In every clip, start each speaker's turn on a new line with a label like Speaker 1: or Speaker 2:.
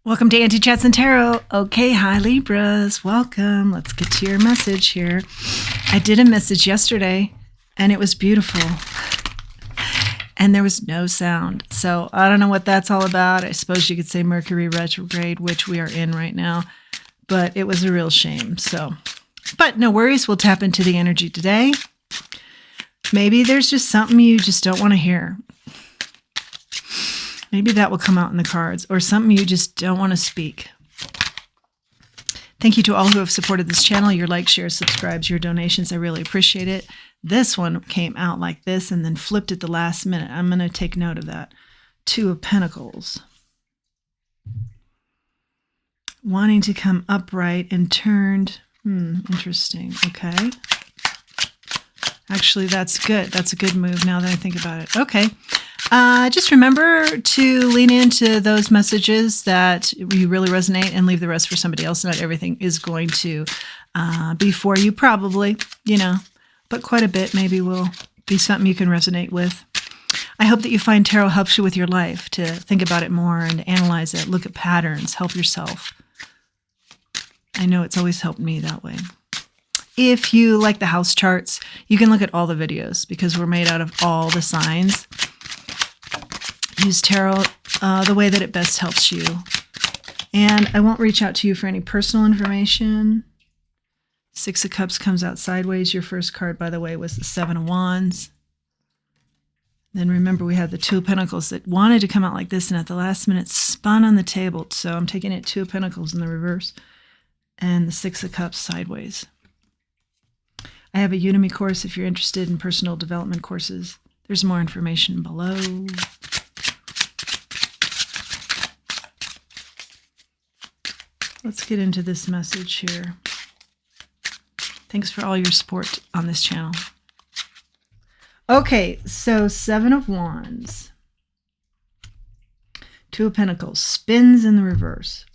Speaker 1: Welcome to Auntie Chats and Tarot. Okay, hi Libras, welcome. Let's get to your message here. I did a message yesterday and it was beautiful and there was no sound. So I don't know what that's all about. I suppose you could say Mercury retrograde, which we are in right now, but it was a real shame. But no worries, we'll tap into the energy today. Maybe there's just something you just don't want to hear. Maybe that will come out in the cards, or something you just don't want to speak. Thank you to all who have supported this channel. Your likes, shares, subscribes, your donations. I really appreciate it. This one came out like this and then flipped at the last minute. I'm going to take note of that. Two of Pentacles. Wanting to come upright and turned. Interesting. Okay. Actually, that's good. That's a good move now that I think about it. Okay. Just remember to lean into those messages that you really resonate and leave the rest for somebody else. Not everything is going to be for you, probably, but quite a bit maybe will be something you can resonate with. I hope that you find tarot helps you with your life to think about it more and analyze it, look at patterns, help yourself. I know it's always helped me that way. If you like the house charts, you can look at all the videos because we're made out of all the signs. Use tarot the way that it best helps you. And I won't reach out to you for any personal information. Six of Cups comes out sideways. Your first card, by the way, was the Seven of Wands. Then remember, we had the Two of Pentacles that wanted to come out like this and at the last minute spun on the table. So I'm taking it Two of Pentacles in the reverse and the Six of Cups sideways. I have a Udemy course if you're interested in personal development courses. There's more information below. Let's get into this message here. Thanks for all your support on this channel. Okay, so Seven of Wands. Two of Pentacles spins in the reverse.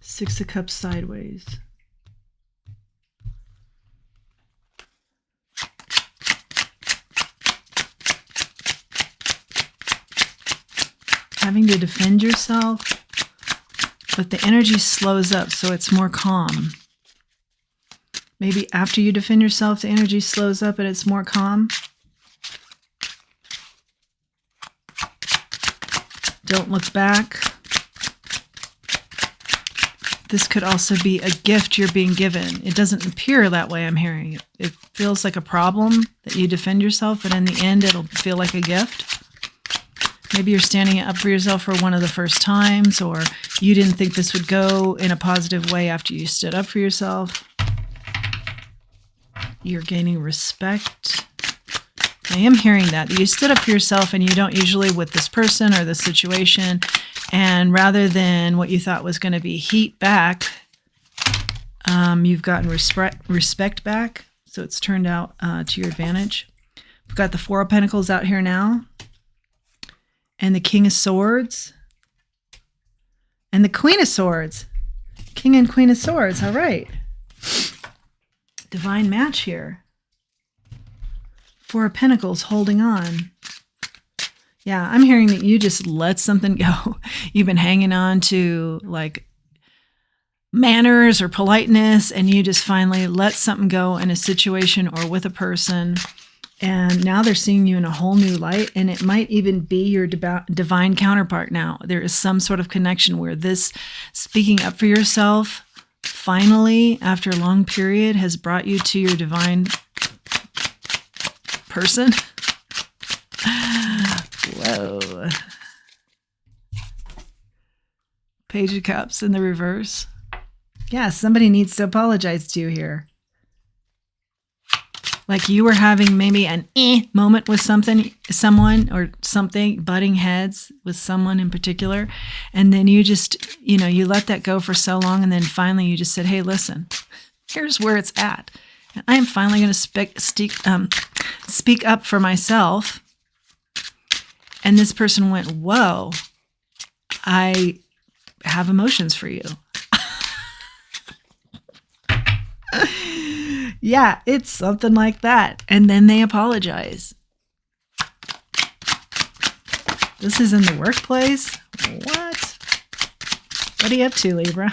Speaker 1: Six of Cups sideways. Having to defend yourself, but the energy slows up so it's more calm. Maybe after you defend yourself, the energy slows up and it's more calm. Don't look back. This could also be a gift you're being given. It doesn't appear that way, I'm hearing. It feels like a problem that you defend yourself, but in the end, it'll feel like a gift. Maybe you're standing up for yourself for one of the first times, or you didn't think this would go in a positive way after you stood up for yourself. You're gaining respect. I am hearing that. You stood up for yourself and you don't usually with this person or this situation. And rather than what you thought was going to be heat back, you've gotten respect back. So it's turned out to your advantage. We've got the Four of Pentacles out here now. And the King of Swords. And the Queen of Swords. King and Queen of Swords. All right. Divine match here. Four of Pentacles holding on. Yeah, I'm hearing that you just let something go. You've been hanging on to like manners or politeness, and you just finally let something go in a situation or with a person. And now they're seeing you in a whole new light, and it might even be your divine counterpart now. There is some sort of connection where this speaking up for yourself, finally, after a long period, has brought you to your divine person. Whoa. Page of Cups in the reverse. Yeah, somebody needs to apologize to you here. Like you were having maybe an moment with someone or something, butting heads with someone in particular. And then you just, you let that go for so long. And then finally you just said, hey, listen, here's where it's at. And I am finally going to speak up for myself. And this person went, whoa, I have emotions for you. Yeah, it's something like that. And then they apologize. This is in the workplace? What? What are you up to, Libra?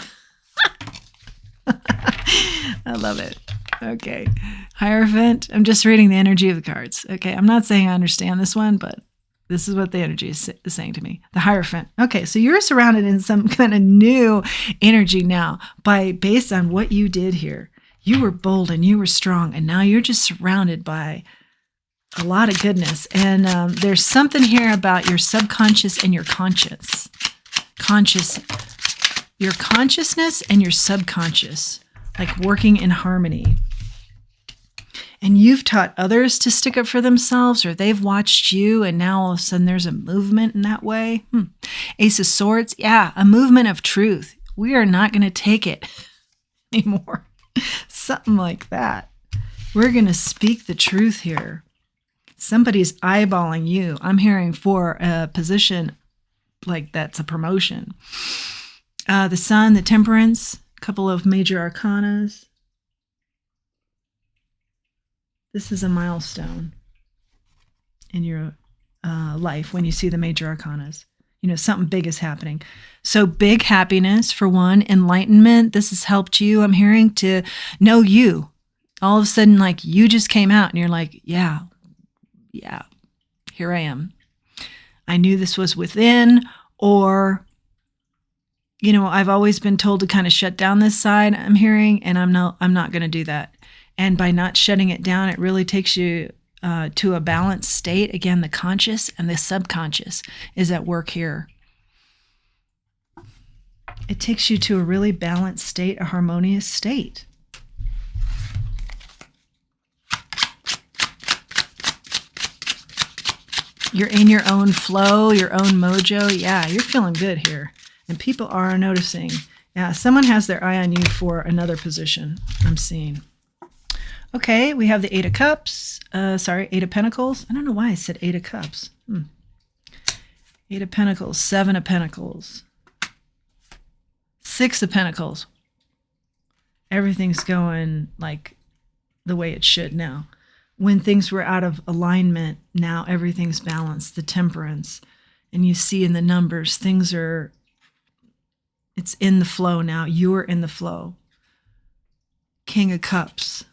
Speaker 1: I love it. Okay. Hierophant. I'm just reading the energy of the cards. Okay. I'm not saying I understand this one, but this is what the energy is saying to me. The Hierophant. Okay. So you're surrounded in some kind of new energy now based on what you did here. You were bold and you were strong, and now you're just surrounded by a lot of goodness. And there's something here about your subconscious and your conscious. Your consciousness and your subconscious, like working in harmony. And you've taught others to stick up for themselves, or they've watched you, and now all of a sudden there's a movement in that way. Ace of Swords. Yeah, a movement of truth. We are not going to take it anymore. Something like that. We're going to speak the truth here. Somebody's eyeballing you. I'm hearing for a position like that's a promotion. The Sun, the Temperance, a couple of major arcanas. This is a milestone in your life when you see the major arcanas. You know, something big is happening. So big happiness, for one, enlightenment. This has helped you, I'm hearing, to know you. All of a sudden, like, you just came out and you're like, yeah, here I am. I knew this was within, or, you know, I've always been told to kind of shut down this side, I'm hearing, and I'm not going to do that. And by not shutting it down, it really takes you to a balanced state. Again, the conscious and the subconscious is at work here. It takes you to a really balanced state, a harmonious state. You're in your own flow, your own mojo. Yeah, you're feeling good here. And people are noticing. Yeah, someone has their eye on you for another position, I'm seeing. Okay, we have the Eight of Cups. Eight of Pentacles. I don't know why I said Eight of Cups. Eight of Pentacles, Seven of Pentacles, Six of Pentacles. Everything's going like the way it should now. When things were out of alignment, now everything's balanced. The Temperance. And you see in the numbers, it's in the flow now. You're in the flow. King of Cups.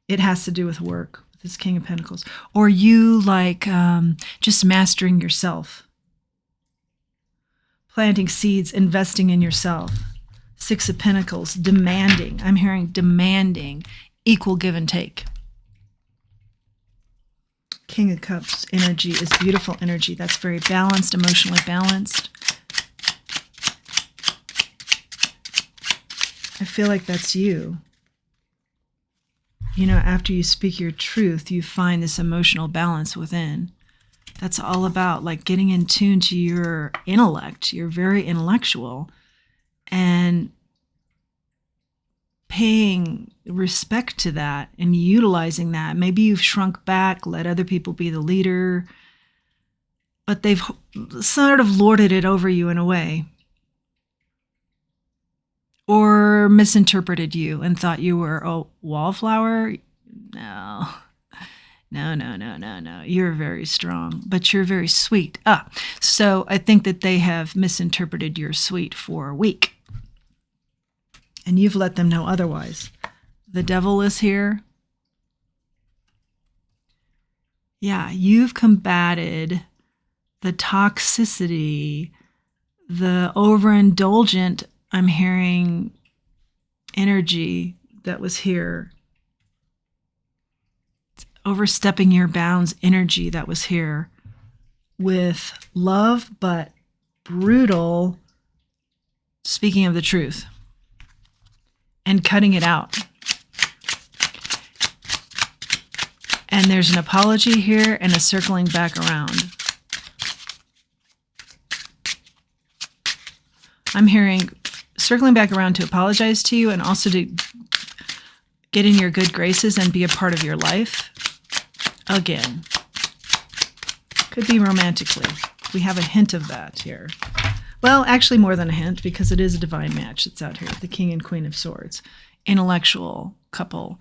Speaker 1: It has to do with work, with this King of Pentacles. Or you like just mastering yourself. Planting seeds, investing in yourself. Six of Pentacles, demanding. I'm hearing demanding, equal give and take. King of Cups energy is beautiful energy. That's very balanced, emotionally balanced. I feel like that's you. You know, after you speak your truth, you find this emotional balance within. That's all about like getting in tune to your intellect. You're very intellectual and paying respect to that and utilizing that. Maybe you've shrunk back, let other people be the leader, but they've sort of lorded it over you in a way. Or misinterpreted you and thought you were a wallflower. No. You're very strong, but you're very sweet. So I think that they have misinterpreted your sweet for weak. And you've let them know otherwise. The Devil is here. Yeah, you've combated the toxicity, the overindulgent, I'm hearing, energy that was here. It's overstepping your bounds energy that was here with love, but brutal speaking of the truth and cutting it out. And there's an apology here and a circling back around. I'm hearing circling back around to apologize to you and also to get in your good graces and be a part of your life again. Could be romantically. We have a hint of that here. Well, actually more than a hint, because it is a divine match that's out here. The King and Queen of Swords. Intellectual couple.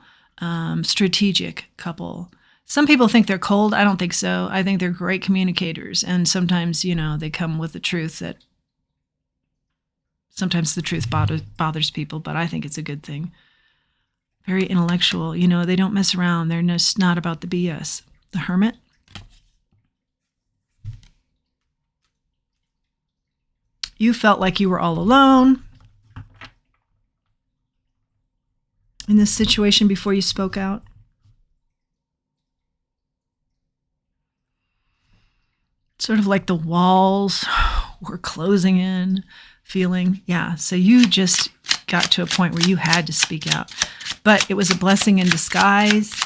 Speaker 1: Strategic couple. Some people think they're cold. I don't think so. I think they're great communicators. And sometimes, they come with the truth that sometimes the truth bothers people, but I think it's a good thing. Very intellectual. They don't mess around. They're just not about the BS. The Hermit. You felt like you were all alone in this situation before you spoke out. Sort of like the walls were closing in feeling. Yeah, so you just got to a point where you had to speak out. But it was a blessing in disguise.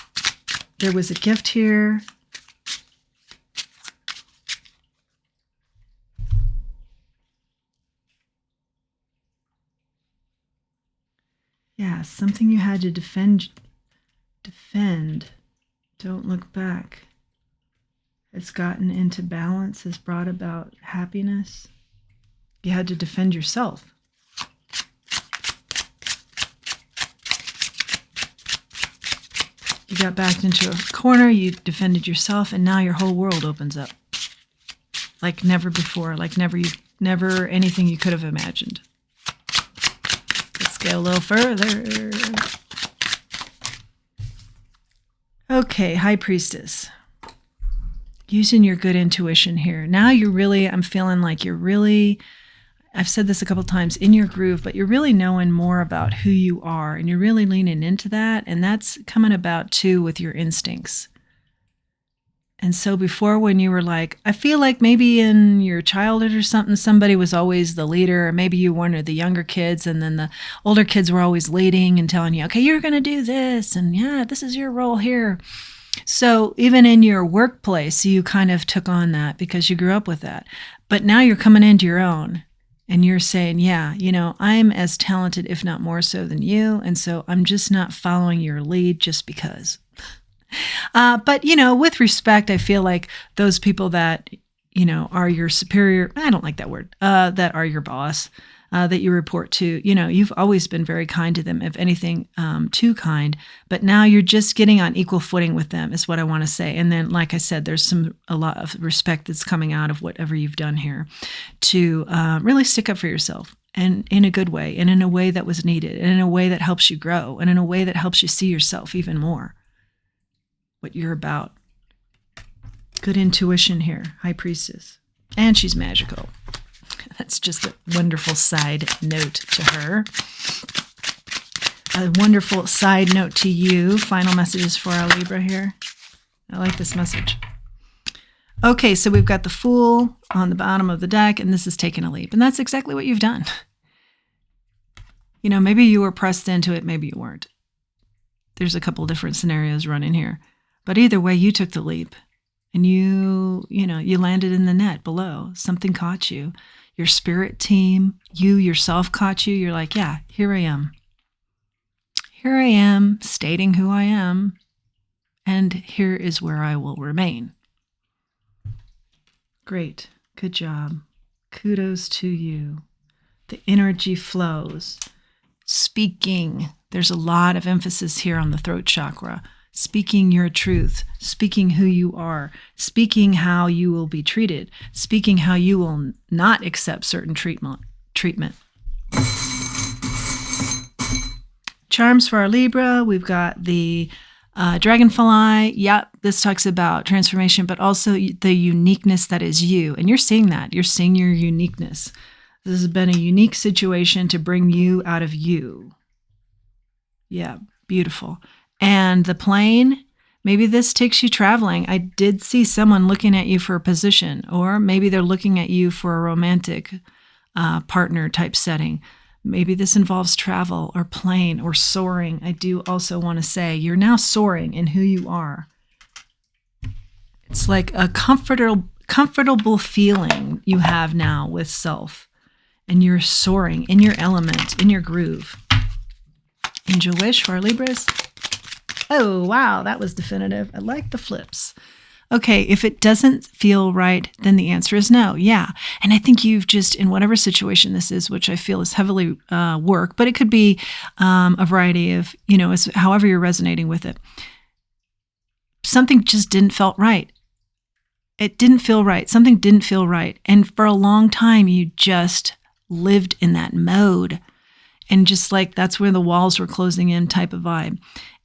Speaker 1: There was a gift here. Yeah, something you had to defend. Don't look back. Has gotten into balance, has brought about happiness. You had to defend yourself. You got backed into a corner, you defended yourself, and now your whole world opens up. Like never before, like never anything you could have imagined. Let's go a little further. Okay, High Priestess. Using your good intuition here. Now I'm feeling like you're really, I've said this a couple times, in your groove, but you're really knowing more about who you are, and you're really leaning into that, and that's coming about too with your instincts. And so before, when you were like, I feel like maybe in your childhood or something, somebody was always the leader, or maybe you were one of the younger kids, and then the older kids were always leading and telling you, okay, you're going to do this, and yeah, this is your role here. So even in your workplace, you kind of took on that because you grew up with that. But now you're coming into your own and you're saying, yeah, I'm as talented, if not more so than you. And so I'm just not following your lead just because. But, with respect, I feel like those people that, are your superior, I don't like that word, that are your boss, that you report to, you've always been very kind to them, if anything, too kind, but now you're just getting on equal footing with them is what I want to say. And then, like I said, there's a lot of respect that's coming out of whatever you've done here to really stick up for yourself, and in a good way, and in a way that was needed, and in a way that helps you grow, and in a way that helps you see yourself even more, what you're about. Good intuition here, High Priestess. And she's magical. That's just a wonderful side note to her. A wonderful side note to you. Final messages for our Libra here. I like this message. Okay, so we've got the Fool on the bottom of the deck, and this is taking a leap. And that's exactly what you've done. Maybe you were pressed into it, maybe you weren't. There's a couple different scenarios running here. But either way, you took the leap. And you landed in the net below. Something caught you. Your spirit team, you yourself caught you. You're like, yeah, here I am. Here I am, stating who I am, and here is where I will remain. Great. Good job. Kudos to you. The energy flows. Speaking. There's a lot of emphasis here on the throat chakra. Speaking your truth, speaking who you are, speaking how you will be treated, speaking how you will not accept certain treatment. Charms for our Libra, we've got the dragonfly. Yep, this talks about transformation, but also the uniqueness that is you. And you're seeing that. You're seeing your uniqueness. This has been a unique situation to bring you out of you. Yeah, beautiful. And the plane, maybe this takes you traveling. I did see someone looking at you for a position, or maybe they're looking at you for a romantic partner type setting. Maybe this involves travel or plane or soaring. I do also want to say you're now soaring in who you are. It's like a comfortable feeling you have now with self, and you're soaring in your element, in your groove. Angel wish for our Libras. Oh, wow, that was definitive. I like the flips. Okay, if it doesn't feel right, then the answer is no. Yeah. And I think you've just, in whatever situation this is, which I feel is heavily work, but it could be a variety of, however you're resonating with it. something just didn't felt right. It didn't feel right. Something didn't feel right. And for a long time, you just lived in that mode. And just like that's where the walls were closing in type of vibe.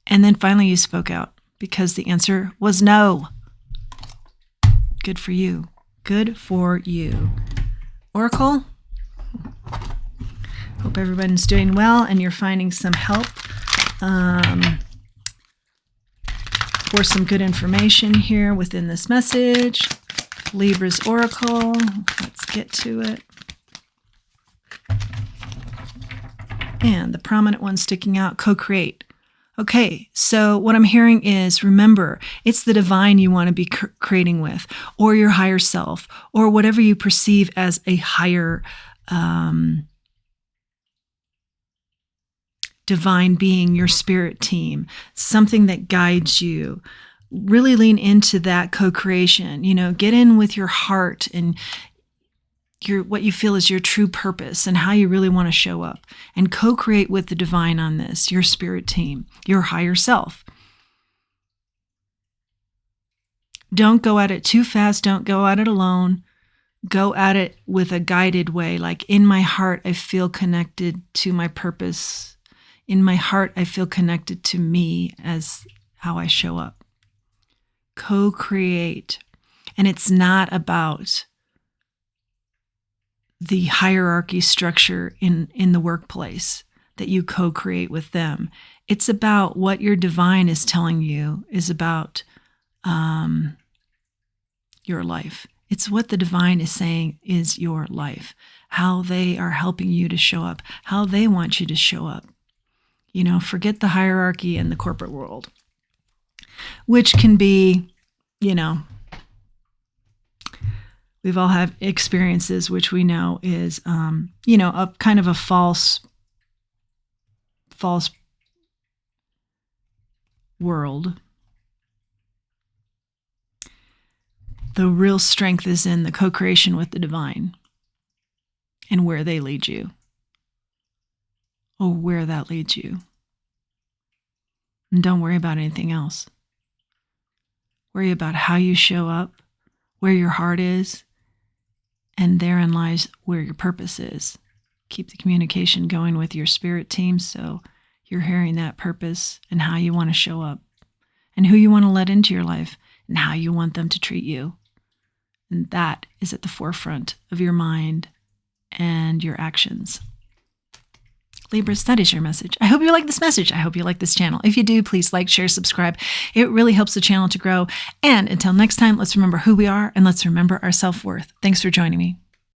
Speaker 1: And then finally you spoke out because the answer was no. Good for you. Good for you. Oracle, hope everyone's doing well and you're finding some help for some good information here within this message. Libra's Oracle, let's get to it. And the prominent one sticking out, co-create. Okay, so what I'm hearing is, remember, it's the divine you want to be creating with, or your higher self, or whatever you perceive as a higher divine being, your spirit team, something that guides you. Really lean into that co-creation. You know, get in with your heart and what you feel is your true purpose and how you really want to show up, and co-create with the divine on this, your spirit team, your higher self. Don't go at it too fast. Don't go at it alone. Go at it with a guided way. Like, in my heart, I feel connected to my purpose. In my heart, I feel connected to me as how I show up. Co-create. And it's not about the hierarchy structure in the workplace that you co-create with them. It's about what your divine is telling you is about your life. It's what the divine is saying is your life, how they are helping you to show up, how they want you to show up. You know, forget the hierarchy in the corporate world, which can be, you know, we've all had experiences which we know is, you know, a kind of a false world. The real strength is in the co-creation with the divine and where they lead you, or where that leads you. And don't worry about anything else. Worry about how you show up, where your heart is, and therein lies where your purpose is. Keep the communication going with your spirit team so you're hearing that purpose and how you want to show up and who you want to let into your life and how you want them to treat you. And that is at the forefront of your mind and your actions. Libras, that is your message. I hope you like this message. I hope you like this channel. If you do, please like, share, subscribe. It really helps the channel to grow. And until next time, let's remember who we are and let's remember our self-worth. Thanks for joining me.